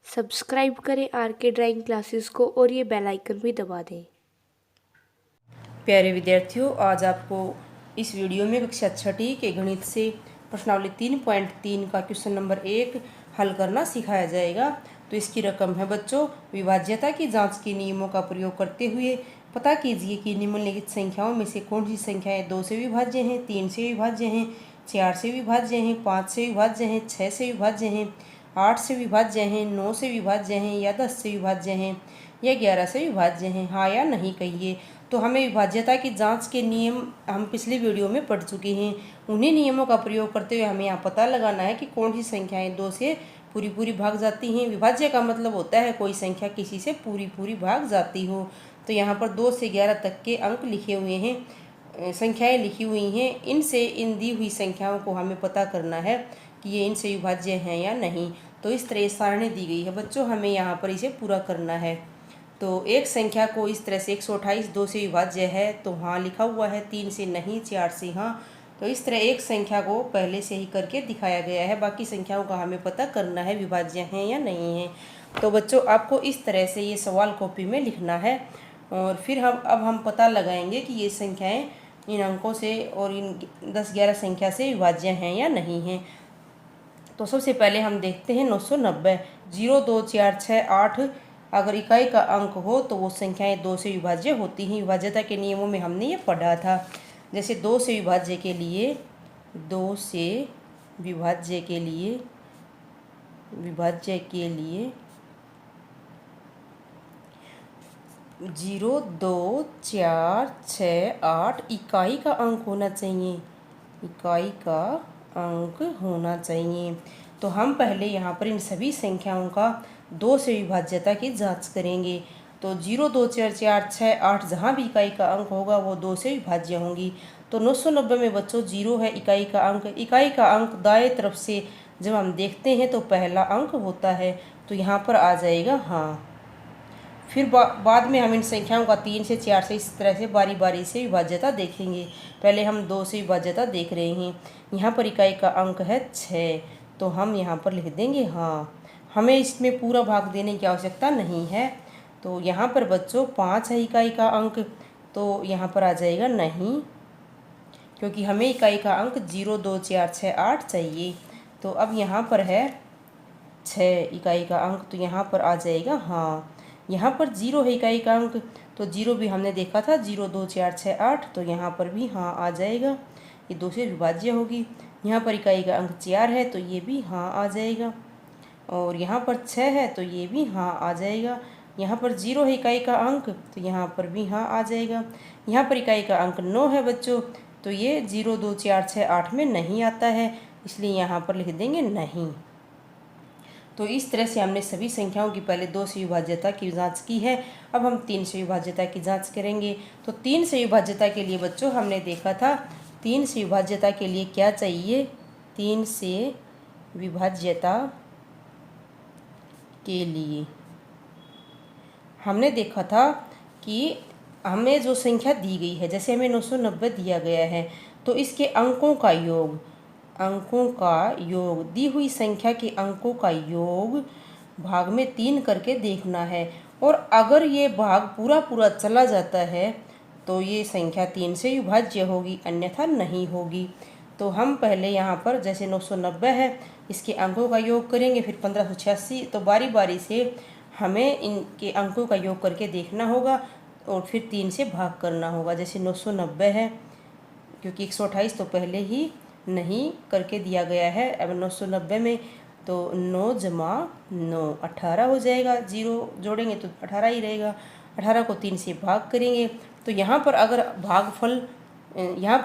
Subscribe करें are के drawing classes को और ये बेल आइकन भी दबा दें। प्यारे विद्यार्थियों, आज आपको इस वीडियो में कक्षा छठी के गणित से प्रश्नावली 3.3 का क्वेश्चन नंबर 1 हल करना सिखाया जाएगा। तो इसकी रकम है बच्चों, विभाज्यता की जांच के नियमों का प्रयोग करते हुए पता कीजिए कि निम्नलिखित संख्याओं में से कौन सी संख्याएं 2 से विभाज्य हैं, 3 से विभाज्य हैं, 4 से विभाज्य हैं, 5 से विभाज्य हैं, 6 से विभाज्य हैं, 8 से विभाज्य हैं, 9 से विभाज्य हैं या 10 से विभाज्य हैं या 11 से विभाज्य हैं। हाँ या नहीं कहिए। तो हमें विभाज्यता की जांच के नियम हम पिछले वीडियो में पढ़ चुके हैं। उन्हीं नियमों का प्रयोग करते हुए हमें यहाँ पता लगाना है कि कौन सी संख्याएं 2 से पूरी भाग जाती हैं। विभाज्य का मतलब होता है कोई संख्या किसी से पूरी भाग जाती हो। तो यहाँ पर 2 से 11 तक के अंक लिखे हुए हैं, संख्याएं लिखी हुई हैं। इनसे इन दी हुई संख्याओं को हमें पता करना है कि ये इनसे विभाज्य हैं या नहीं। तो इस तरह सारणी दी गई है बच्चों, हमें यहाँ पर इसे पूरा करना है। तो एक संख्या को इस तरह से 128 2 से विभाज्य है तो हाँ लिखा हुआ है, 3 से नहीं, 4 से हाँ। तो इस तरह एक संख्या को पहले से ही करके दिखाया गया है, बाकी संख्याओं का हमें पता करना है विभाज्य हैं या नहीं है। तो बच्चों आपको इस तरह से ये सवाल कॉपी में लिखना है और फिर हम पता लगाएंगे कि ये संख्याएं इन अंकों से और इन 10-11 संख्या से विभाज्य हैं या नहीं हैं। तो सबसे पहले हम देखते हैं 990। 0 2 4 6 8 अगर इकाई का अंक हो तो वो संख्याएं 2 से विभाज्य होती हैं। विभाज्यता के नियमों में हमने ये पढ़ा था। जैसे 2 से विभाज्य के लिए 0 2 4 6 8 इकाई का अंक होना चाहिए, तो हम पहले यहाँ पर इन सभी संख्याओं का 2 से विभाज्यता की जांच करेंगे। तो 0 2 4 4 6 8 जहाँ भी इकाई का अंक होगा वो 2 से विभाज्य होंगी। तो 990 में बच्चों 0 है इकाई का अंक। इकाई का अंक दाएं तरफ से जब हम देखते हैं तो पहला अंक होता है, तो यहाँ पर आ जाएगा हाँ। फिर बाद में हम इन संख्याओं का 3 से 4 से इस तरह से बारी बारी से विभाज्यता देखेंगे। पहले हम 2 से विभाज्यता देख रहे हैं। यहाँ पर इकाई का अंक है 6, तो हम यहाँ पर लिख देंगे हाँ। हमें इसमें पूरा भाग देने की आवश्यकता नहीं है। तो यहाँ पर बच्चों 5 है इकाई का अंक, तो यहाँ पर आ जाएगा नहीं, क्योंकि हमें इकाई का अंक 0 2 4 6 8 चाहिए। तो अब यहाँ पर है 6 इकाई का अंक, तो यहाँ पर आ जाएगा हाँ। यहाँ पर 0 है इकाई का अंक, तो 0 भी हमने देखा था 0 2 4 6 8, तो यहाँ पर भी हाँ आ जाएगा, ये 2 से विभाज्य होगी। यहाँ पर इकाई का अंक 4 है तो ये भी हाँ आ जाएगा, और यहाँ पर 6 है तो ये भी हाँ आ जाएगा। यहाँ पर 0 है इकाई का अंक, तो यहाँ पर भी हाँ आ जाएगा। यहाँ पर इकाई का अंक 9 है बच्चों, तो ये 0 2 4 6 8 में नहीं आता है, इसलिए यहाँ पर लिख देंगे नहीं। तो इस तरह से हमने सभी संख्याओं की पहले 2 से विभाज्यता की जांच की है। अब हम 3 से विभाज्यता की जांच करेंगे। तो 3 से विभाज्यता के लिए बच्चों हमने देखा था 3 से विभाज्यता के लिए क्या चाहिए। 3 से विभाज्यता के लिए हमने देखा था कि हमें जो संख्या दी गई है, जैसे हमें 990 दिया गया है, तो इसके अंकों का योग दी हुई संख्या के अंकों का योग भाग में 3 करके देखना है। और अगर ये भाग पूरा चला जाता है तो ये संख्या 3 से विभाज्य होगी, अन्यथा नहीं होगी। तो हम पहले यहाँ पर जैसे 990 है इसके अंकों का योग करेंगे, फिर 1586, तो बारी बारी से हमें इनके अंकों का योग करके देखना होगा और फिर 3 से भाग करना होगा। जैसे 990 है, क्योंकि 128 तो पहले ही नहीं करके दिया गया है। अब 990 में तो 9 जमा 9 18 हो जाएगा, 0 जोड़ेंगे तो 18 ही रहेगा। 18 को 3 से भाग करेंगे तो यहाँ पर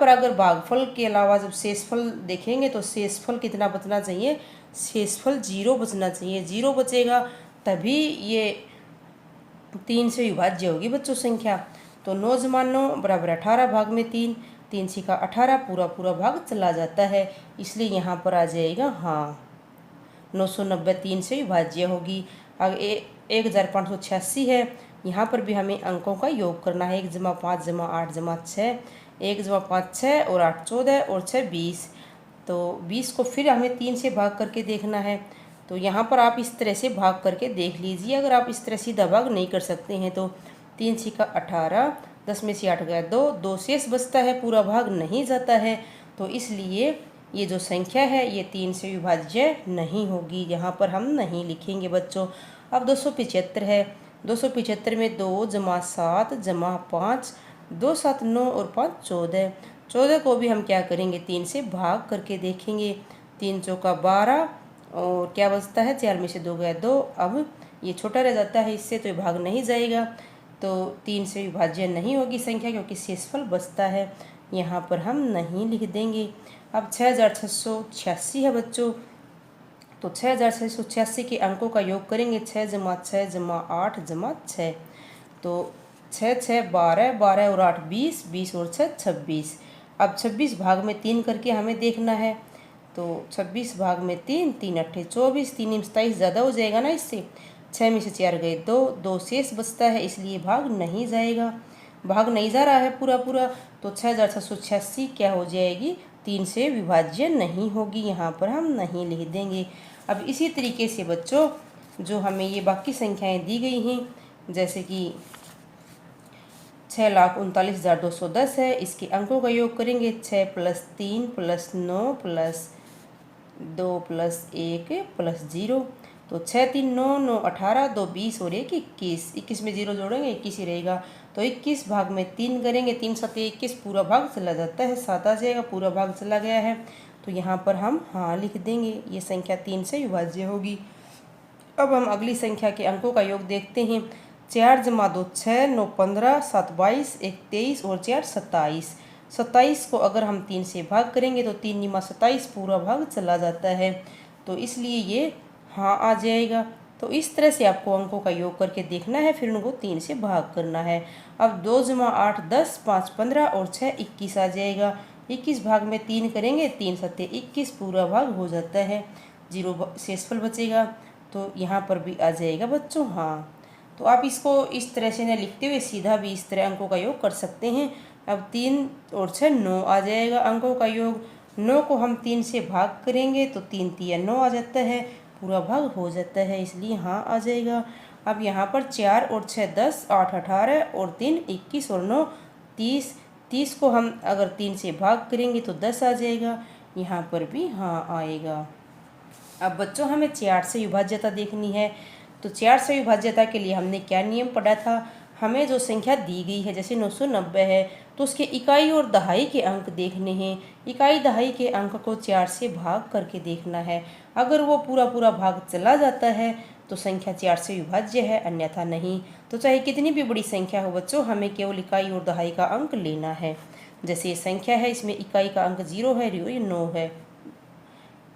अगर भागफल के अलावा जब शेषफल देखेंगे तो शेषफल कितना बचना चाहिए, शेषफल 0 बचना चाहिए। 0 बचेगा तभी ये 3 से विभाज्य होगी बच्चों संख्या। तो 9 जमा 9 बराबर 18 भाग में 3, 3 से का 18 पूरा भाग चला जाता है, इसलिए यहाँ पर आ जाएगा हाँ 990 3 से विभाज्य होगी। अब 1586 है, यहाँ पर भी हमें अंकों का योग करना है। 1 जमा 5 जमा 8 जमा 6, 1 जमा 5 6 और 8 14 और 6 20। तो 20 को फिर हमें 3 से भाग करके देखना है। तो तो यहाँ पर आप इस तरह से भाग करके देख लीजिए। अगर आप इस तरह सीधा भाग नहीं कर सकते हैं तो 3 छिका 18, 10 में से 8 गया 2, 2 शेष बचता है, पूरा भाग नहीं जाता है। तो इसलिए ये जो संख्या है ये 3 से विभाज्य नहीं होगी, यहाँ पर हम नहीं लिखेंगे बच्चों। अब 275 है, 275 में 2 जमा 7 जमा 5, 2 7 9 और 5 14। 14 को भी हम क्या करेंगे 3 से भाग करके देखेंगे। 3 चौका 12 और क्या बचता है 4 में से 2 गया 2। अब ये छोटा रह जाता है इससे, तो ये भाग नहीं जाएगा, तो 3 से विभाज्य नहीं होगी संख्या क्योंकि शेषफल बचता है, यहाँ पर हम नहीं लिख देंगे। अब 6686 है बच्चों, तो 6686 के अंकों का योग करेंगे। 6 जमा 6 जमा 8 जमा 6, तो 6 6 12, 12 और 8 20, 20 और 6 26। अब 26 भाग में 3 करके हमें देखना है, तो 26 भाग में 3, 3 अट्ठे 24, 3 27 ज़्यादा हो जाएगा ना इससे। 6 में से 4 गए 2, 2 शेष बचता है, इसलिए भाग नहीं जाएगा, भाग नहीं जा रहा है पूरा पूरा। तो 6686 क्या हो जाएगी 3 से विभाज्य नहीं होगी, यहाँ पर हम नहीं लिख देंगे। अब इसी तरीके से बच्चों जो हमें ये बाकी संख्याएं दी गई हैं, जैसे कि 6,39,210 है, इसके अंकों का योग करेंगे। 6 + 3 + 9 + 2 + 1 + 0, तो 6 3 9 9 18, 2 20 और 1 21। 21 में 0 जोड़ेंगे 21 ही रहेगा, तो 21 भाग में 3 करेंगे। 3 7 21, पूरा भाग चला जाता है, 7 आ जाएगा, पूरा भाग चला गया है, तो यहाँ पर हम हाँ लिख देंगे, ये संख्या 3 से विभाज्य होगी। अब हम अगली संख्या के अंकों का योग देखते हैं। 4 जमा 2 6, 9 15, 7 22, 1 23 और 4 27। 27 को अगर हम 3 से भाग करेंगे तो 3 निमा 27, पूरा भाग चला जाता है, तो इसलिए ये हाँ आ जाएगा। तो इस तरह से आपको अंकों का योग करके देखना है, फिर उनको 3 से भाग करना है। अब 2 जमा 8 10, 5 15 और 6 21 आ जाएगा। 21 भाग में 3 करेंगे, 3 7 21, पूरा भाग हो जाता है, 0 शेषफल बचेगा, तो यहाँ पर भी आ जाएगा बच्चों हाँ। तो आप इसको इस तरह से न लिखते हुए सीधा भी इस तरह अंकों का योग कर सकते हैं। अब 3 और 6 9 आ जाएगा अंकों का योग। 9 को हम 3 से भाग करेंगे तो 3 3 9 आ जाता है, पूरा भाग हो जाता है, इसलिए हाँ आ जाएगा। अब यहाँ पर 4 और 6 10, 8 18 और 3 21 और 9 30। 30 को हम अगर 3 से भाग करेंगे तो 10 आ जाएगा, यहाँ पर भी हाँ आएगा। अब बच्चों हमें 4 से विभाज्यता देखनी है, तो 4 से विभाज्यता के लिए हमने क्या नियम पढ़ा था। हमें जो संख्या दी गई है जैसे 990 है, तो उसके इकाई और दहाई के अंक देखने हैं। इकाई दहाई के अंक को 4 से भाग करके देखना है, अगर वो पूरा पूरा भाग चला जाता है तो संख्या 4 से विभाज्य है, अन्यथा नहीं। तो चाहे कितनी भी बड़ी संख्या हो बच्चों, हमें केवल इकाई और दहाई का अंक लेना है। जैसे ये संख्या है, इसमें इकाई का अंक 0 है, ये 9 है,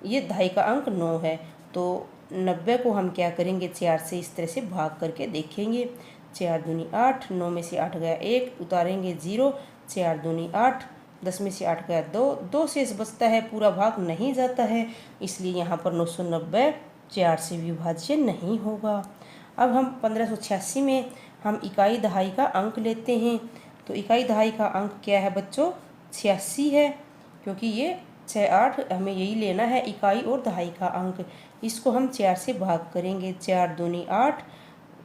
ये दहाई का अंक 9 है, तो 90 को हम क्या करेंगे 4 से इस तरह से भाग करके देखेंगे। 4 दूनी 8, 9 में से 8 गया 1, उतारेंगे 0, 4 दूनी 8, 10 में से 8 गया 2, 2 शेष बचता है, पूरा भाग नहीं जाता है, इसलिए यहाँ पर 990 4 से विभाज्य नहीं होगा। अब हम 1586 में हम इकाई दहाई का अंक लेते हैं, तो इकाई दहाई का अंक क्या है बच्चों 86 है, क्योंकि ये 6 8 हमें यही लेना है इकाई और दहाई का अंक। इसको हम 4 से भाग करेंगे। 4 दूनी 8,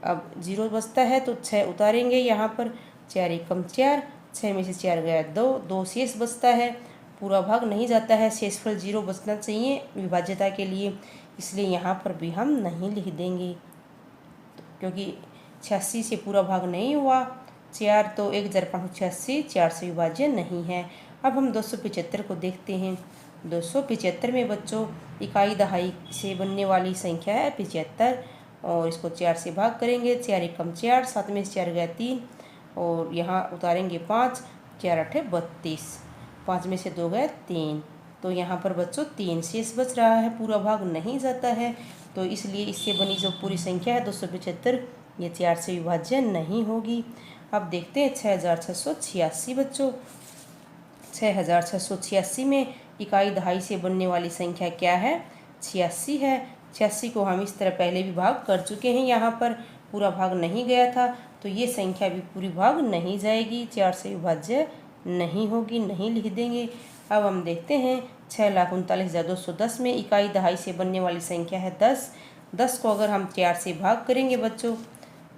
अब 0 बचता है तो 6 उतारेंगे यहाँ पर, 4 एकम 4, 6 में से 4 गया 2, 2 शेष बचता है, पूरा भाग नहीं जाता है, शेषफल 0 बचना चाहिए विभाज्यता के लिए, इसलिए यहाँ पर भी हम नहीं लिख देंगे, क्योंकि 86 से पूरा भाग नहीं हुआ। 4 तो 1586 4 से विभाज्य नहीं है। अब हम 275 को देखते हैं। 275 में बच्चों इकाई दहाई से बनने वाली संख्या है 75, और इसको 4 से भाग करेंगे। 4 एकम 4, 7 में से 4 गया 3, और यहाँ उतारेंगे 5, 4 8 32, 5 में से 2 गया 3, तो यहाँ पर बच्चों 3 शेष बच रहा है, पूरा भाग नहीं जाता है, तो इसलिए इससे बनी जो पूरी संख्या है 275 ये 4 से विभाज्य नहीं होगी। अब देखते हैं 6686 बच्चों। 6686 में इकाई दहाई से बनने वाली संख्या क्या है 86 है। 86 को हम इस तरह पहले भी भाग कर चुके हैं, यहाँ पर पूरा भाग नहीं गया था, तो ये संख्या भी पूरी भाग नहीं जाएगी, 4 से विभाज्य नहीं होगी, नहीं लिख देंगे। अब हम देखते हैं 6,39,210 में इकाई दहाई से बनने वाली संख्या है 10। 10 को अगर हम 4 से भाग करेंगे बच्चों,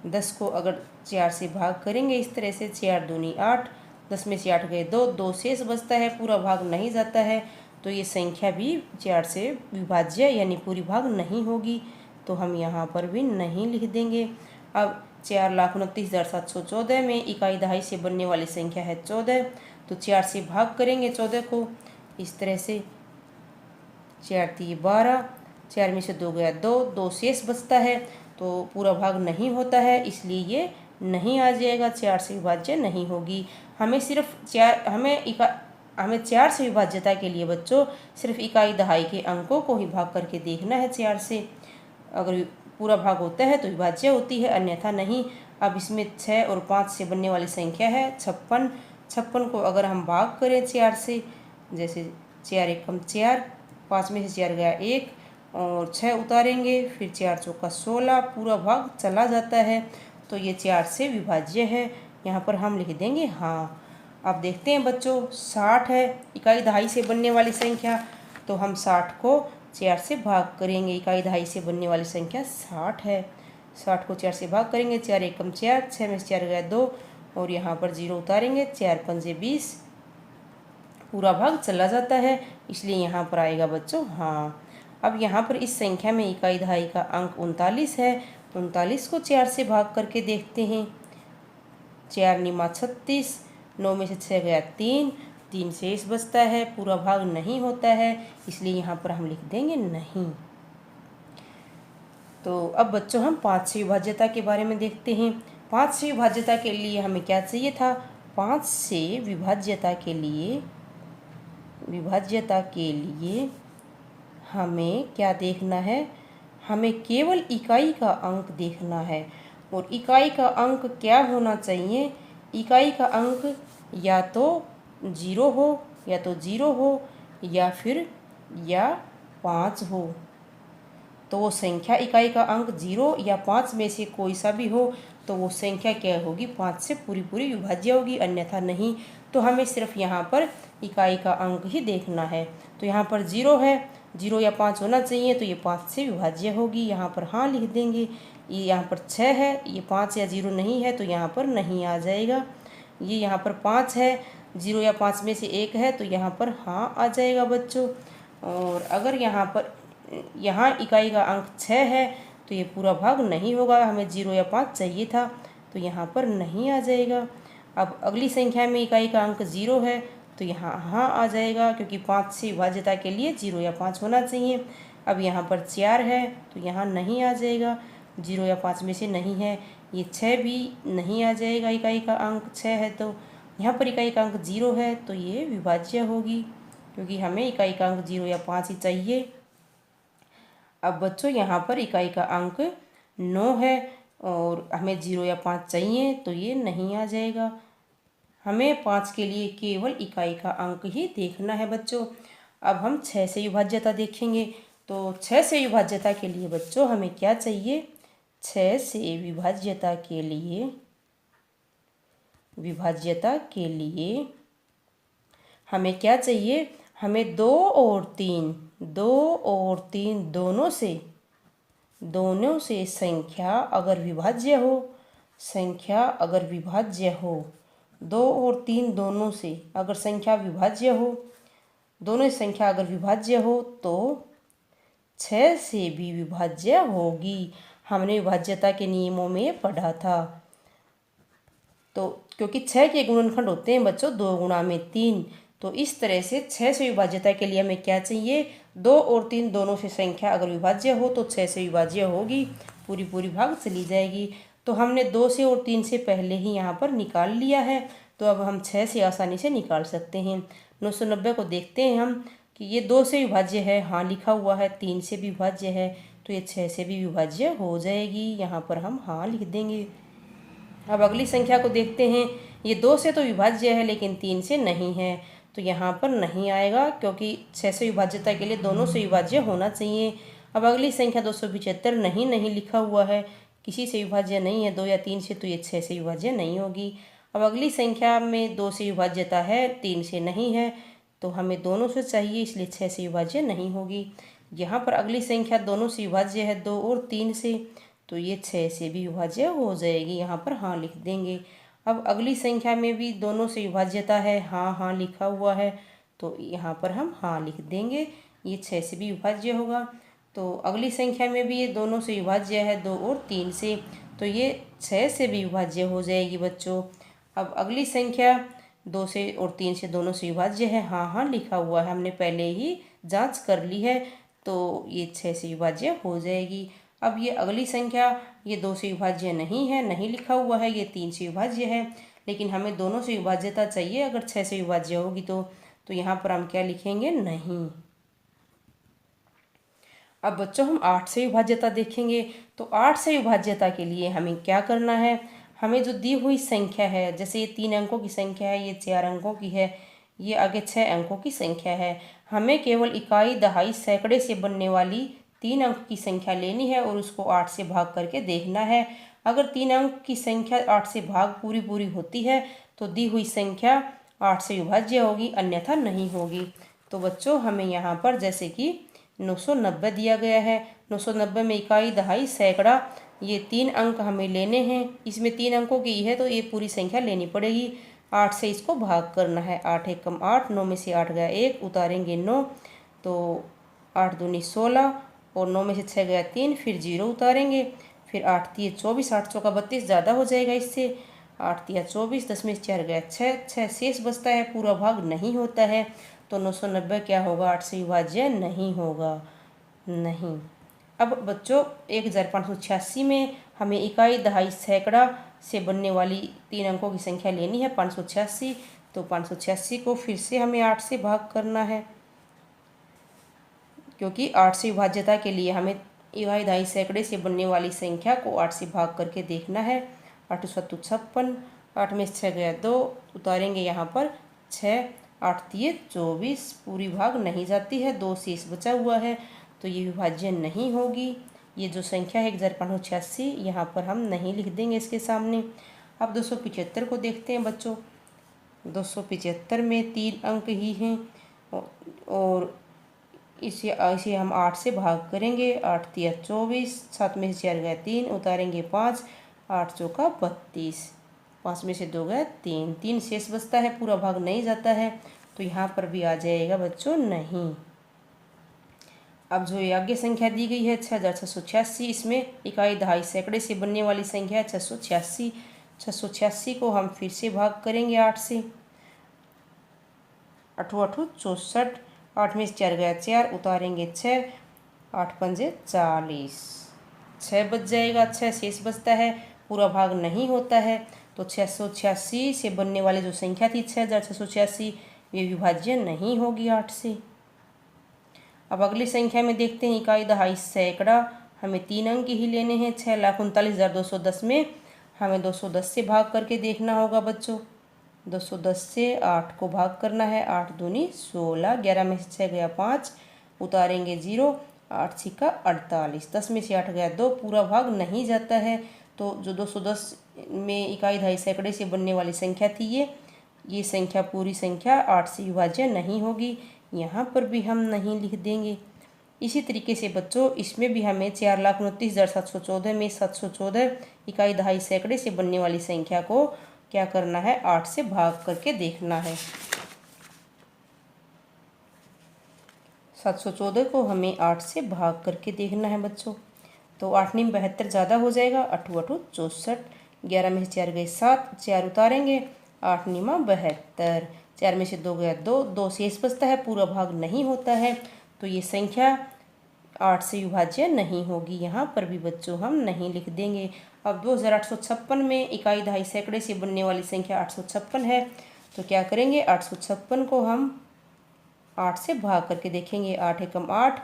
10 को अगर 4 से भाग करेंगे इस तरह से, 4 दूनी 8, 10 में से 8 गए 2, 2 शेष बचता है, पूरा भाग नहीं जाता है, तो ये संख्या भी 4 से विभाज्य यानी पूरी भाग नहीं होगी, तो हम यहाँ पर भी नहीं लिख देंगे। अब 4,29,714 में इकाई दहाई से बनने वाली संख्या है 14, तो 4 से भाग करेंगे 14 को इस तरह से, 4 3 12, 4 में से 2 गया 2, 2 शेष बचता है, तो पूरा भाग नहीं होता है, इसलिए ये नहीं आ जाएगा, 4 से विभाज्य नहीं होगी। हमें सिर्फ 4 से विभाज्यता के लिए बच्चों सिर्फ इकाई दहाई के अंकों को ही भाग करके देखना है 4 से, अगर पूरा भाग होता है तो विभाज्य होती है, अन्यथा नहीं। अब इसमें 6 और 5 से बनने वाली संख्या है 56। 56 को अगर हम भाग करें 4 से, जैसे 4 एकम 4, 5 में से 4 गया 1 और 6 उतारेंगे, फिर 4 चौका 16, पूरा भाग चला जाता है, तो ये 4 से विभाज्य है, यहाँ पर हम लिख देंगे हाँ। अब देखते हैं बच्चों, 60 है इकाई दहाई से बनने वाली संख्या, तो हम 60 को 4 से भाग करेंगे, इकाई दहाई से बनने वाली संख्या 60 है। 60 को 4 से भाग करेंगे, 4 एकम 4, 6 में से 4 गया 2 और यहाँ पर 0 उतारेंगे, 4 पंजे 20, पूरा भाग चला जाता है, इसलिए यहाँ पर आएगा बच्चों हाँ। अब यहाँ पर इस संख्या में इकाई दहाई का अंक 39 है, 39 को 4 से भाग करके देखते हैं, 4 निमा 36, 9 में से 6 गया 3, 3 शेष बचता है, पूरा भाग नहीं होता है, इसलिए यहाँ पर हम लिख देंगे नहीं। तो अब बच्चों हम 5 से विभाज्यता के बारे में देखते हैं। 5 से विभाज्यता के लिए हमें क्या चाहिए था, 5 से विभाज्यता के लिए हमें क्या देखना है, हमें केवल इकाई का अंक देखना है, और इकाई का अंक क्या होना चाहिए, इकाई का अंक या तो 0 हो या फिर 5 हो, तो वो संख्या इकाई का अंक 0 या 5 में से कोई सा भी हो, तो वो संख्या क्या होगी, 5 से पूरी विभाज्य होगी, अन्यथा नहीं। तो हमें सिर्फ यहाँ पर इकाई का अंक ही देखना है, तो यहाँ पर 0 है, 0 या 5 होना चाहिए, तो ये 5 से विभाज्य होगी, यहाँ पर हाँ लिख देंगे। ये यहाँ पर 6 है, ये 5 या 0 नहीं है, तो यहाँ पर नहीं आ जाएगा। ये यहाँ पर 5 है, 0 या 5 में से 1 है, तो यहाँ पर हाँ आ जाएगा बच्चों। और अगर यहाँ इकाई का अंक 6 है, तो ये पूरा भाग नहीं होगा, हमें 0 या 5 चाहिए था, तो यहाँ पर नहीं आ जाएगा। अब अगली संख्या में इकाई का अंक 0 है, तो यहाँ हाँ आ जाएगा, क्योंकि 5 से विभाज्यता के लिए 0 या 5 होना चाहिए। अब यहाँ पर 4 है, तो यहाँ नहीं आ जाएगा, 0 या 5 में से नहीं है। ये 6 भी नहीं आ जाएगा, इकाई का अंक 6 है, तो यहाँ पर इकाई का अंक 0 है, तो ये विभाज्य होगी, क्योंकि हमें इकाई का अंक 0 या 5 ही चाहिए। अब बच्चों यहाँ पर इकाई का अंक 9 है और हमें 0 या 5 चाहिए, तो ये नहीं आ जाएगा। हमें 5 के लिए केवल इकाई का अंक ही देखना है बच्चों। अब हम 6 से विभाज्यता देखेंगे, तो 6 से विभाज्यता के लिए बच्चों हमें क्या चाहिए, 6 से विभाज्यता के लिए हमें क्या चाहिए, हमें 2 और 3 दोनों से संख्या अगर विभाज्य हो, 2 और 3 दोनों से अगर संख्या विभाज्य हो, दोनों संख्या अगर विभाज्य हो तो 6 से भी विभाज्य होगी। हमने विभाज्यता के नियमों में पढ़ा था। तो क्योंकि 6 के गुणनखंड होते हैं बच्चों 2 गुणा में 3, तो इस तरह से 6 से विभाज्यता के लिए हमें क्या चाहिए, 2 और 3 दोनों से संख्या अगर विभाज्य हो तो 6 से विभाज्य होगी, पूरी भाग चली जाएगी। तो हमने 2 से और 3 से पहले ही यहाँ पर निकाल लिया है, तो अब हम 6 से आसानी से निकाल सकते हैं। 990 को देखते हैं हम कि ये 2 से विभाज्य है, हाँ लिखा हुआ है, 3 से भी विभाज्य है, तो ये 6 से भी विभाज्य हो जाएगी, यहाँ पर हम हाँ लिख देंगे। अब अगली संख्या को देखते हैं, ये 2 से तो विभाज्य है लेकिन 3 से नहीं है, तो यहाँ पर नहीं आएगा, क्योंकि 6 से विभाज्यता के लिए दोनों से विभाज्य होना चाहिए। अब अगली संख्या 275 नहीं लिखा हुआ है, किसी से विभाज्य नहीं है, 2 या 3 से, तो ये 6 से विभाज्य नहीं होगी। अब अगली संख्या में 2 से विभाज्यता है, 3 से नहीं है, तो हमें दोनों से चाहिए, इसलिए 6 से विभाज्य नहीं होगी। यहाँ पर अगली संख्या दोनों से विभाज्य है, 2 और 3 से, तो ये 6 से भी विभाज्य हो जाएगी। यहाँ पर हाँ लिख देंगे। अब अगली संख्या में भी दोनों से विभाज्यता है, हाँ हाँ लिखा हुआ है, तो यहाँ पर हम हाँ लिख देंगे, ये 6 से भी विभाज्य होगा। तो अगली संख्या में भी ये दोनों से विभाज्य है, 2 और 3 से, तो ये 6 से भी विभाज्य हो जाएगी बच्चों। अब अगली संख्या 2 से और 3 से दोनों से विभाज्य है, हाँ हाँ लिखा हुआ है, हमने पहले ही जांच कर ली है, तो ये 6 से विभाज्य हो जाएगी। अब ये अगली संख्या, ये 2 से विभाज्य नहीं है, नहीं लिखा हुआ है, ये 3 से विभाज्य है, लेकिन हमें दोनों से विभाज्यता चाहिए। अगर 6 से विभाज्य होगी तो यहाँ पर हम क्या लिखेंगे, नहीं। अब बच्चों हम 8 से विभाज्यता देखेंगे। तो 8 से विभाज्यता के लिए हमें क्या करना है, हमें जो दी हुई संख्या है, जैसे ये 3 अंकों की संख्या है, ये 4 अंकों की है, ये आगे 6 अंकों की संख्या है, हमें केवल इकाई, दहाई, सैकड़े से बनने वाली 3 अंक की संख्या लेनी है और उसको 8 से भाग करके देखना है। अगर 3 अंक की संख्या 8 से भाग पूरी होती है तो दी हुई संख्या 8 से विभाज्य होगी, अन्यथा नहीं होगी। तो बच्चों हमें यहाँ पर जैसे कि 990 दिया गया है, 990 में इकाई, दहाई, सैकड़ा, ये 3 अंक हमें लेने हैं। इसमें 3 अंकों की है तो ये पूरी संख्या लेनी पड़ेगी। 8 से इसको भाग करना है, 8 एकम 8, 9 में से 8 गया 1, उतारेंगे 9, तो 8 दूनी 16 और 9 में से 6 गया 3, फिर 0 उतारेंगे, फिर 8 तिये 24, 8 चौका 32, ज़्यादा हो जाएगा इससे, 8 तिया 24, 10 में से 4 गया 6, 6 शेष बचता है, पूरा भाग नहीं होता है, तो 990 क्या होगा, 8 से विभाज्य नहीं होगा, नहीं। अब बच्चों 1586 में हमें इकाई, दहाई, सैकड़ा से बनने वाली 3 अंकों की संख्या लेनी है, 586, तो 586 को फिर से हमें 8 से भाग करना है, क्योंकि 8 से विभाज्यता के लिए हमें इकाई, दहाई, सैकड़े से बनने वाली संख्या को 8 से भाग करके देखना है। 8 सत्तू 56, 8 में 6 गया 2, उतारेंगे यहाँ पर 6, 8 तिये 24, पूरी भाग नहीं जाती है, 2 शेष बचा हुआ है, तो ये विभाज्य नहीं होगी। ये जो संख्या है 1586, यहाँ पर हम नहीं लिख देंगे इसके सामने। अब 275 को देखते हैं बच्चों। 275 में 3 अंक ही हैं और इसे हम 8 से भाग करेंगे, 8 तिया 24, 7 में से 4 गया 3, उतारेंगे 5, 8 चौका 32, 5 में से 2 गया 3, 3 शेष बचता है, पूरा भाग नहीं जाता है, तो यहाँ पर भी आ जाएगा बच्चों नहीं। अब जो ये आगे संख्या दी गई है 6686, इसमें इकाई, दहाई, सैकड़े से बनने वाली संख्या है 686। 686 को हम फिर से भाग करेंगे 8 से, 8 8 64, 8 में से 4 गया 4, उतारेंगे 6, 8 पंजे 40, 6 बच जाएगा, 6 शेष बचता है, पूरा भाग नहीं होता है, तो 686 से बनने वाली जो संख्या थी 6686, ये विभाज्य नहीं होगी 8 से। अब अगली संख्या में देखते हैं इकाई, दहाई, सैकड़ा, हमें 3 अंक ही लेने हैं। 6,39,210 में हमें 210 से भाग करके देखना होगा बच्चों। 210 से 8 को भाग करना है, 8 दूनी 16, 11 में से 6 गया 5, उतारेंगे 0, 8 छिक्का 48, 10 में से 8 गया 2, पूरा भाग नहीं जाता है, तो जो 210 में इकाई, दहाई, सैकड़े से बनने वाली संख्या थी ये संख्या पूरी संख्या 8 से विभाज्य नहीं होगी, यहाँ पर भी हम नहीं लिख देंगे। इसी तरीके से बच्चों इसमें भी हमें 4,29,714 में 714 इकाई, दहाई, सैकड़े से बनने वाली संख्या को क्या करना है, 8 से भाग करके देखना है। 714 को हमें 8 से भाग करके देखना है बच्चों। तो 8 नीम 72 ज़्यादा हो जाएगा, 8 8 64, 11 में से 4 गए 7, 4 उतारेंगे, 8 नीमा 72, 4 में से 2 गया 2, 2 शेष बचता है, पूरा भाग नहीं होता है, तो ये संख्या 8 से विभाज्य नहीं होगी, यहाँ पर भी बच्चों हम नहीं लिख देंगे। अब 2856 में इकाई, दहाई, सैकड़े से बनने वाली संख्या 856 है, तो क्या करेंगे, 856 को हम 8 से भाग करके देखेंगे, 8 एकम 8,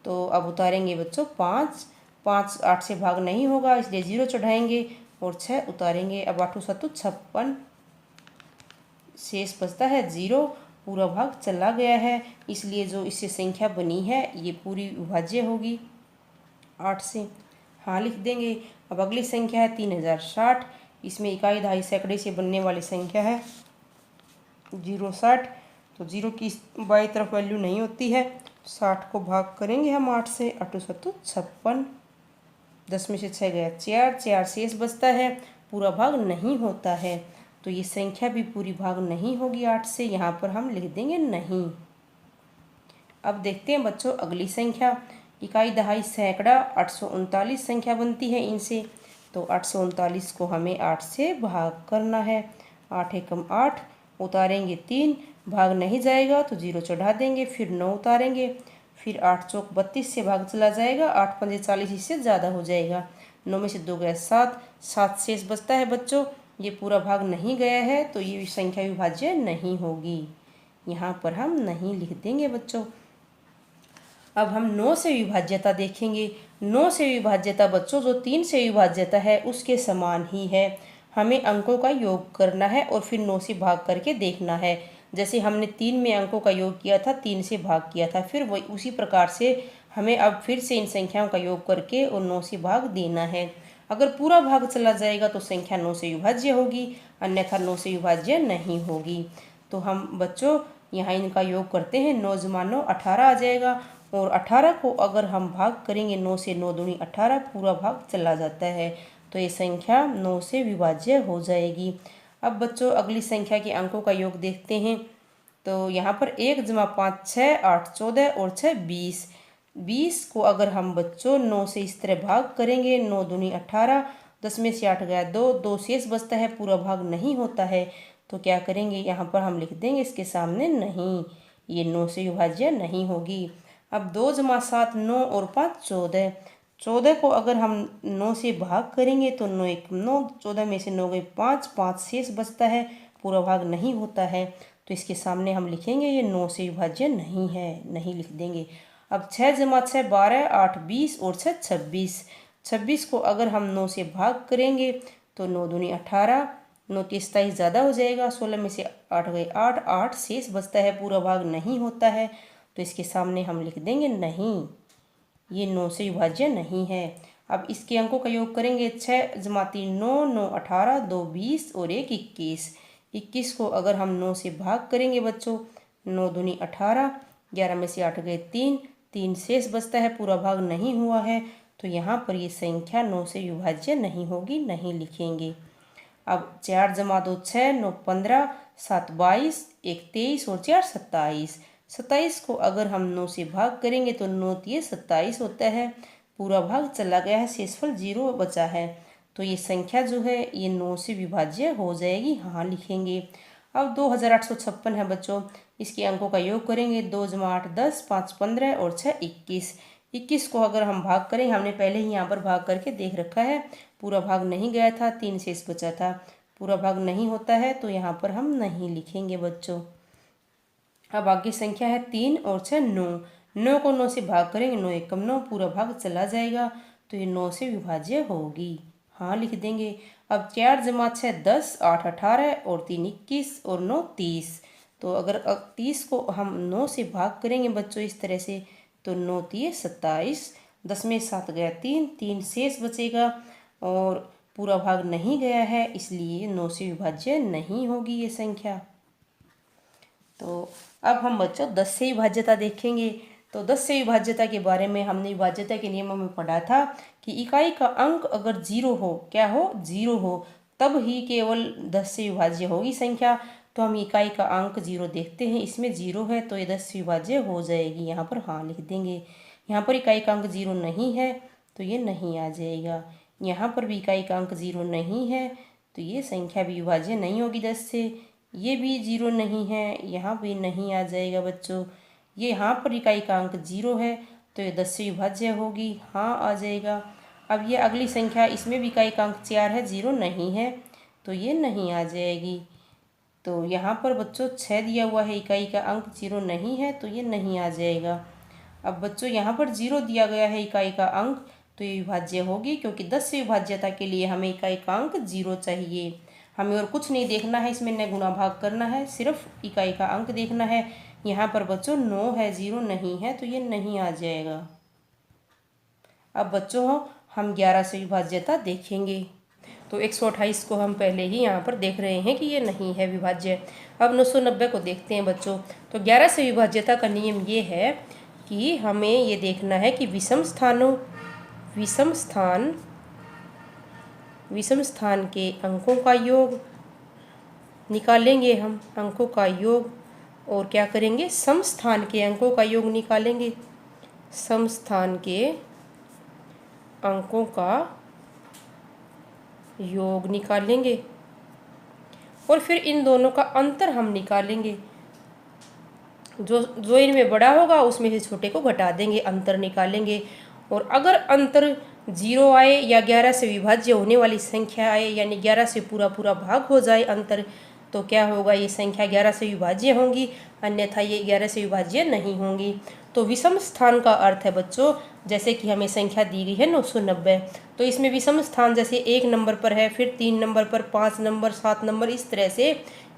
तो अब उतारेंगे बच्चों 5, 5 8 से भाग नहीं होगा, इसलिए 0 चढ़ाएंगे और 6 उतारेंगे। अब 8 7 56, शेष बचता है 0, पूरा भाग चला गया है, इसलिए जो इससे संख्या बनी है ये पूरी विभाज्य होगी 8 से, हाँ लिख देंगे। अब अगली संख्या है 3060, इसमें इकाई, दहाई, सैकड़े से बनने वाली संख्या है 060, तो 0 की बाई तरफ वैल्यू नहीं होती है। 60 को भाग करेंगे हम 8 से, 8 7 56, 10 में से 6 गया 4, 4 शेष बचता है, पूरा भाग नहीं होता है। तो ये संख्या भी पूरी भाग नहीं होगी 8 से, यहाँ पर हम लिख देंगे नहीं। अब देखते हैं बच्चों अगली संख्या, इकाई दहाई सैकड़ा 839 संख्या बनती है इनसे। तो 839 को हमें 8 से भाग करना है। 8 एकम 8, उतारेंगे 3, भाग नहीं जाएगा तो 0 चढ़ा देंगे, फिर 9 उतारेंगे, फिर 8 चौक 32 से भाग चला जाएगा, 8 पंजे 40, इससे ज़्यादा हो जाएगा। 9 में से 2 गया 7, 7 शेष बचता है बच्चों। ये पूरा भाग नहीं गया है तो ये संख्या विभाज्य नहीं होगी, यहाँ पर हम नहीं लिख देंगे बच्चों। अब हम 9 से विभाज्यता देखेंगे। 9 से विभाज्यता बच्चों जो 3 से विभाज्यता है उसके समान ही है। हमें अंकों का योग करना है और फिर 9 से भाग करके देखना है। जैसे हमने 3 में अंकों का योग किया था, 3 से भाग किया था, फिर वही उसी प्रकार से हमें अब फिर से इन संख्याओं का योग करके और 9 से भाग देना है। अगर पूरा भाग चला जाएगा तो संख्या 9 से विभाज्य होगी, अन्यथा 9 से विभाज्य नहीं होगी। तो हम बच्चों यहाँ इनका योग करते हैं। 9 जमा 9 18 आ जाएगा, और 18 को अगर हम भाग करेंगे 9 से, 9 दूनी 18, पूरा भाग चला जाता है। तो ये संख्या 9 से विभाज्य हो जाएगी। अब बच्चों अगली संख्या के अंकों का योग देखते हैं। तो यहाँ पर 1 जमा 5 6, 8 14 और 6 20। 20 को अगर हम बच्चों 9 से इस तरह भाग करेंगे, 9 दूनी 18, 10 में से 8 गया 2, 2 शेष बचता है, पूरा भाग नहीं होता है। तो क्या करेंगे, यहाँ पर हम लिख देंगे इसके सामने नहीं, ये 9 से विभाज्य नहीं होगी। अब 2 जमा 7 9 और 5 14। 14 को अगर हम 9 से भाग करेंगे तो 9 एक 9, 14 में से 9 गए 5, 5 शेष बचता है, पूरा भाग नहीं होता है। तो इसके सामने हम लिखेंगे ये 9 से विभाज्य नहीं है, नहीं लिख देंगे। अब 6 जमा 6 12, 8 20 और 6 26। 26 को अगर हम 9 से भाग करेंगे तो 9 दूनी 18, 9 की 27 ज़्यादा हो जाएगा, 16 में से 8 गए 8, 8 शेष बचता है, पूरा भाग नहीं होता है। तो इसके सामने हम लिख देंगे नहीं, ये 9 से विभाज्य नहीं है। अब इसके अंकों का योग करेंगे। 6 जमा 3 9, 9 18, 2 20 और 1 21। 21 को अगर हम 9 से भाग करेंगे बच्चों, 9 दूनी 18, 11 में से 8 गए 3, 3 शेष बचता है, पूरा भाग नहीं हुआ है। तो यहाँ पर ये संख्या 9 से विभाज्य नहीं होगी, नहीं लिखेंगे। अब 4 जमा 2 6, 9 15, 7 22, 1 23 और 4 27। 27 को अगर हम 9 से भाग करेंगे तो 9 तिये 27 होता है, पूरा भाग चला गया है, शेषफल 0 बचा है। तो ये संख्या जो है ये 9 से विभाज्य हो जाएगी, हाँ लिखेंगे। अब 2856 है बच्चों, इसके अंकों का योग करेंगे। 2 जमा 8 10, 5 15 और 6 21। 21 को अगर हम भाग करेंगे, हमने पहले ही यहाँ पर भाग करके देख रखा है, पूरा भाग नहीं गया था, 3 शेष बचा था, पूरा भाग नहीं होता है, तो यहाँ पर हम नहीं लिखेंगे बच्चों। अब आगे संख्या है 3 और 6 9। 9 को 9 से भाग करेंगे, 9 एकम 9, पूरा भाग चला जाएगा, तो ये 9 से विभाज्य होगी, हाँ लिख देंगे। अब 4 जमा 6 10, 8 18 और 3 21 और 9 30। तो अगर 30 को हम 9 से भाग करेंगे बच्चों इस तरह से, तो 9 तिये 27, 10 में 7 गया 3, 3 शेष बचेगा और पूरा भाग नहीं गया है, इसलिए 9 से विभाज्य नहीं होगी ये संख्या। तो अब हम बच्चों 10 से विभाज्यता देखेंगे। तो 10 से विभाज्यता के बारे में हमने विभाज्यता के नियमों में पढ़ा था कि इकाई का अंक अगर 0 हो, क्या हो 0 हो, तब ही केवल 10 से विभाज्य होगी संख्या। तो हम इकाई का अंक 0 देखते हैं, इसमें 0 है तो ये 10 से विभाज्य हो जाएगी, यहाँ पर हाँ लिख देंगे। यहाँ पर इकाई का अंक 0 नहीं है तो ये नहीं आ जाएगा। यहाँ पर भी इकाई का अंक 0 नहीं है तो ये संख्या भी विभाज्य नहीं होगी 10 से। ये भी 0 नहीं है, यहाँ भी नहीं आ जाएगा बच्चों। ये यहाँ पर इकाई का अंक 0 है तो ये 10 से विभाज्य होगी, हाँ आ जाएगा। अब ये अगली संख्या, इसमें भी इकाई का अंक 4 है, 0 नहीं है तो ये नहीं आ जाएगी। तो यहाँ पर बच्चों 6 दिया हुआ है, इकाई का अंक 0 नहीं है तो ये नहीं आ जाएगा। अब बच्चों यहाँ पर 0 दिया गया है इकाई का अंक, तो ये विभाज्य होगी, क्योंकि 10 से विभाज्यता के लिए हमें इकाई का अंक 0 चाहिए। हमें और कुछ नहीं देखना है, इसमें न गुणा भाग करना है, सिर्फ इकाई का अंक देखना है। यहाँ पर बच्चों 9 है, 0 नहीं है तो ये नहीं आ जाएगा। अब बच्चों हम 11 से विभाज्यता देखेंगे। तो 128 को हम पहले ही यहाँ पर देख रहे हैं कि ये नहीं है विभाज्य। अब 990 को देखते हैं बच्चों। तो 11 से विभाज्यता का नियम ये है कि हमें ये देखना है कि विषम स्थान के अंकों का योग निकालेंगे हम, अंकों का योग, और क्या करेंगे, समस्थान के अंकों का योग निकालेंगे, समस्थान के अंकों का योग निकालेंगे, और फिर इन दोनों का अंतर हम निकालेंगे। जो इनमें बड़ा होगा उसमें से छोटे को घटा देंगे, अंतर निकालेंगे। और अगर अंतर 0 आए या 11 से विभाज्य होने वाली संख्या आए, यानी 11 से पूरा भाग हो जाए अंतर, तो क्या होगा, ये संख्या 11 से विभाज्य होंगी, अन्यथा ये 11 से विभाज्य नहीं होंगी। तो विषम स्थान का अर्थ है बच्चों, जैसे कि हमें संख्या दी गई है 990, तो इसमें विषम स्थान जैसे 1 नंबर पर है, फिर 3 नंबर पर, 5 नंबर, 7 नंबर, इस तरह से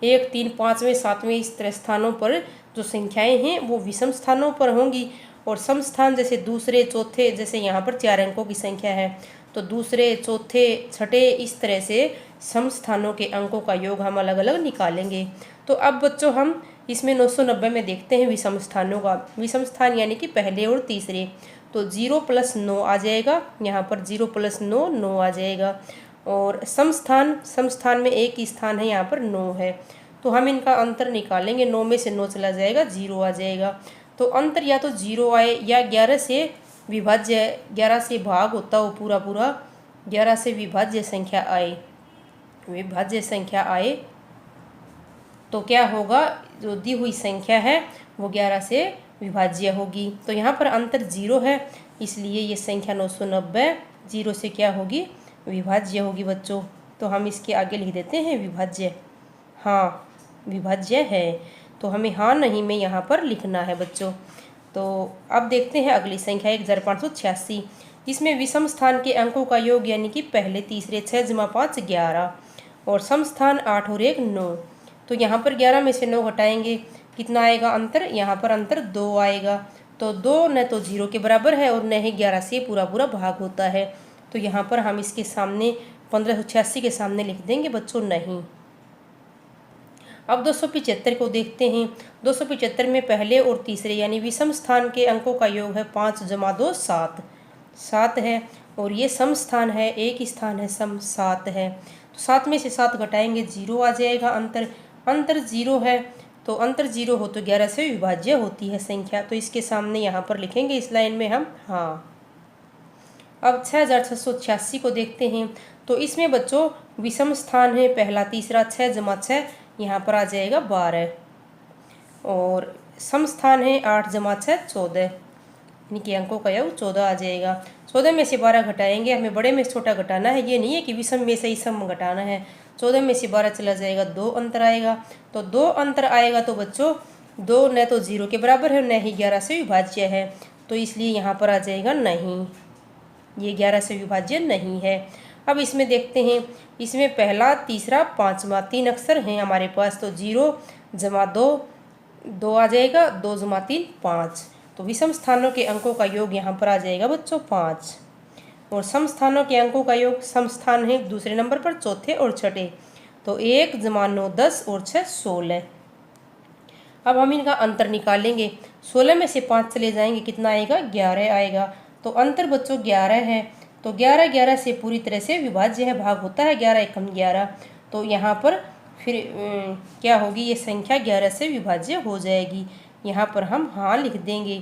1, 3, 5वें, 7वें इस तरह स्थानों पर जो संख्याएं हैं वो विषम स्थानों पर होंगी। और समस्थान जैसे दूसरे, चौथे, जैसे यहाँ पर 4 अंकों की संख्या है, तो दूसरे, चौथे, छठे, इस तरह से समस्थानों के अंकों का योग हम अलग अलग निकालेंगे। तो अब बच्चों हम इसमें 990 में देखते हैं विषम स्थानों का। विषम स्थान यानी कि पहले और तीसरे, तो 0 + 9 आ जाएगा, यहाँ पर 0 + 9 9 आ जाएगा। और समस्थान में एक ही स्थान है, यहाँ पर 9 है, तो हम इनका अंतर निकालेंगे। 9 में से 9 चला जाएगा, 0 आ जाएगा। तो अंतर या तो 0 आए या 11 से विभाज्य, 11 से भाग होता हो पूरा 11 से विभाज्य संख्या आए, तो क्या होगा, जो दी हुई संख्या है वो 11 से विभाज्य होगी। तो यहाँ पर अंतर 0 है, इसलिए ये संख्या 990 0 से क्या होगी, विभाज्य होगी बच्चों। तो हम इसके आगे लिख देते हैं विभाज्य, हाँ विभाज्य है। तो हमें हाँ नहीं में यहाँ पर लिखना है बच्चों। तो अब देखते हैं अगली संख्या 1586। इसमें विषम स्थान के अंकों का योग यानी कि पहले तीसरे 6 + 5 11, और समस्थान 8 और 1 9। तो यहाँ पर 11 में से 9 घटाएंगे, कितना आएगा अंतर, यहाँ पर अंतर 2 आएगा। तो 2 न तो 0 के बराबर है और न ही 11 से पूरा भाग होता है, तो यहाँ पर हम इसके सामने 1586 के सामने लिख देंगे बच्चों नहीं। अब 275 को देखते हैं। 275 में पहले और तीसरे यानी विषम स्थान के अंकों का योग है 5 + 2 7, 7 है, और ये सम स्थान है, एक ही स्थान है, सम 7 है। तो 7 में से 7 घटाएंगे, 0 आ जाएगा अंतर 0 है, तो अंतर 0 हो तो 11 से विभाज्य होती है संख्या, तो इसके सामने यहाँ पर लिखेंगे इस लाइन में हम हाँ। अब 6686 को देखते हैं। तो इसमें बच्चों विषम स्थान है पहला तीसरा, 6 + 6, यहाँ पर आ जाएगा 12, और सम स्थान है 8 + 6 14, इनके अंकों का योग 14 आ जाएगा। 14 में से 12 घटाएंगे, हमें बड़े में से छोटा घटाना है, ये नहीं है कि विषम में से ही सम घटाना है। 14 में से 12 चला जाएगा, 2 अंतर आएगा। तो 2 अंतर आएगा तो बच्चों 2 न तो 0 के बराबर है, न ही 11 से विभाज्य है, तो इसलिए यहाँ पर आ जाएगा नहीं, ये 11 से विभाज्य नहीं है। अब इसमें देखते हैं, इसमें पहला तीसरा 5वां 3 अक्षर हैं हमारे पास, तो 0 + 2 2 आ जाएगा, 2 + 3 5। तो विषम स्थानों के अंकों का योग यहाँ पर आ जाएगा बच्चों 5, और सम स्थानों के अंकों का योग, सम स्थान है दूसरे नंबर पर, चौथे और छठे, तो 1 + 9 10 और 6 16। अब हम इनका अंतर निकालेंगे। 16 में से 5 चले जाएंगे, कितना आएगा, 11 आएगा। तो अंतर बच्चों 11 है, तो 11 11 से पूरी तरह से विभाज्य है, भाग होता है 11 × 11, तो यहाँ पर फिर क्या होगी, ये संख्या 11 से विभाज्य हो जाएगी। यहाँ पर हम हाँ लिख देंगे।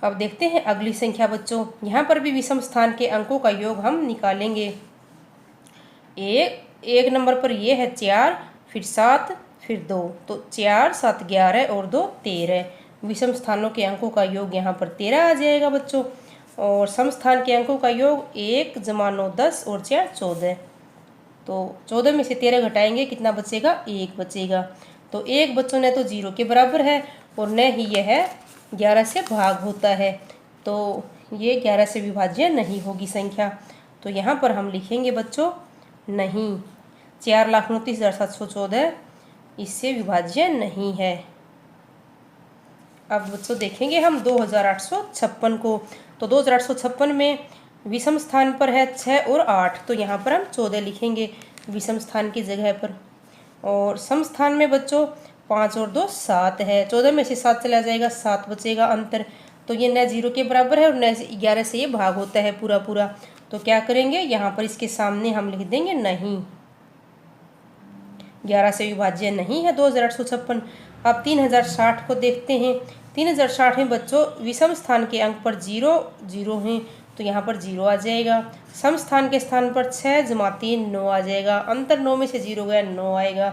अब देखते हैं अगली संख्या बच्चों। यहाँ पर भी विषम स्थान के अंकों का योग हम निकालेंगे। एक नंबर पर ये है 4, फिर 7, फिर 2, तो 4 7 11 और 2 13। विषम स्थानों के अंकों का योग यहाँ पर 13 आ जाएगा बच्चों, और समस्थान के अंकों का योग 1 + 9 10 और 4 14। तो 14 में से 13 घटाएंगे, कितना बचेगा, 1 बचेगा। तो 1 बच्चों ने तो 0 के बराबर है और न ही यह 11 से भाग होता है, तो ये 11 से विभाज्य नहीं होगी संख्या। तो यहाँ पर हम लिखेंगे बच्चों नहीं, 4,29,714 इससे विभाज्य नहीं है। अब बच्चों देखेंगे हम 2856 को। तो 2856 में विषम स्थान पर है 6 और 8, तो यहाँ पर हम 14 लिखेंगे विषम स्थान की जगह पर। और सम स्थान में बच्चों 5 और 2 7 है, 14 में से 7 चला जाएगा, 7 बचेगा अंतर, तो ये न 0 के बराबर है और न 11 से ये भाग होता है पूरा पूरा। तो क्या करेंगे, यहाँ पर इसके सामने हम लिख देंगे नहीं, 11 से विभाज्य नहीं है 2856। अब 3060 को देखते हैं। 3060 में बच्चों विषम स्थान के अंक पर 0 0 हैं, तो यहाँ पर 0 आ जाएगा। सम स्थान के स्थान पर 6 जमा 3 9 आ जाएगा, अंतर 9 में से 0 गया 9 आएगा,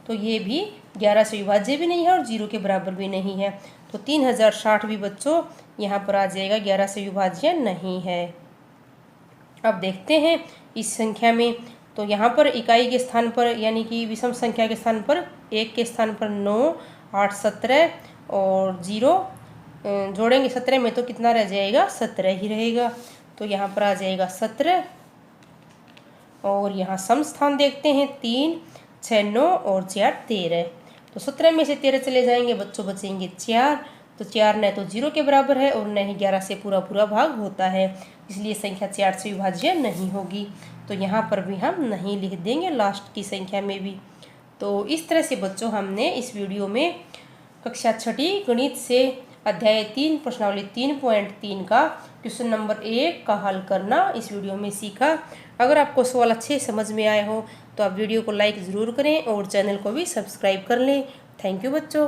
तो ये भी 11 से विभाज्य भी नहीं है और 0 के बराबर भी नहीं है, तो 3060 भी बच्चों यहाँ पर आ जाएगा, 11 से विभाज्य नहीं है। अब देखते हैं इस संख्या में, तो यहाँ पर इकाई के स्थान पर यानी कि विषम संख्या के स्थान पर 1 के स्थान पर 9 8 17 और 0 जोड़ेंगे 17 में, तो कितना रह जाएगा, 17 ही रहेगा, तो यहाँ पर आ जाएगा 17। और यहाँ सम स्थान देखते हैं 3 6 9 और 4 13, तो 17 में से 13 चले जाएंगे बच्चों, बचेंगे 4, तो 4 न तो 0 के बराबर है और न ही 11 से पूरा पूरा भाग होता है, इसलिए संख्या 4 से विभाज्य नहीं होगी, तो यहाँ पर भी हम नहीं लिख देंगे लास्ट की संख्या में भी। तो इस तरह से बच्चों हमने इस वीडियो में कक्षा 6ठी गणित से अध्याय 3 प्रश्नावली 3.3 का क्वेश्चन नंबर 1 का हल करना इस वीडियो में सीखा। अगर आपको सवाल अच्छे समझ में आए हो तो आप वीडियो को लाइक ज़रूर करें और चैनल को भी सब्सक्राइब कर लें। थैंक यू बच्चों।